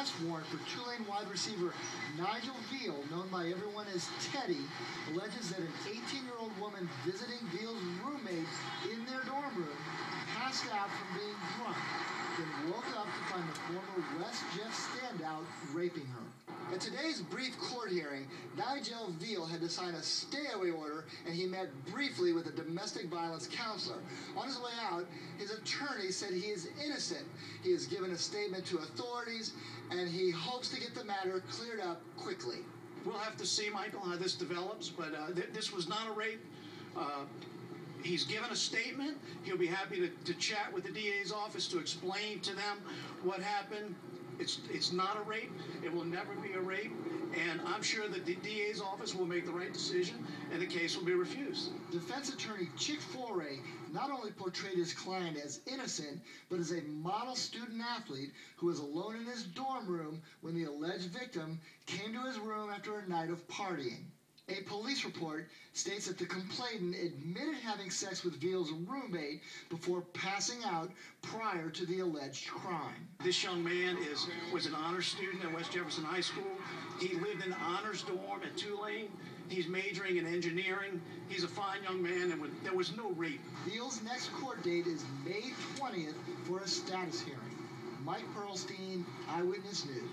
arrest warrant for Tulane wide receiver Nigel Veal, known by everyone as Teddy, alleges that an 18-year-old woman visiting Veal's roommates in their dorm room passed out from being drunk, then woke up to find the former West Jeff standout raping her. At today's brief court hearing, Nigel Veal had to sign a stay-away order, and he met briefly with a domestic violence counselor. On his way out, his attorney said he is innocent. He has given a statement to authorities, and he hopes to get the matter cleared up quickly. We'll have to see, Michael, how this develops, but this was not a rape. He's given a statement. He'll be happy to chat with the DA's office to explain to them what happened. It's not a rape. It will never be a rape. And I'm sure that the DA's office will make the right decision, and the case will be refused. Defense attorney Chick Foray not only portrayed his client as innocent, but as a model student athlete who was alone in his dorm room when the alleged victim came to his room after a night of partying. A police report states that the complainant admitted having sex with Veal's roommate before passing out prior to the alleged crime. This young man was an honors student at West Jefferson High School. He lived in the honors dorm at Tulane. He's majoring in engineering. He's a fine young man, and there was no rape. Veal's next court date is May 20th for a status hearing. Mike Perlstein, Eyewitness News.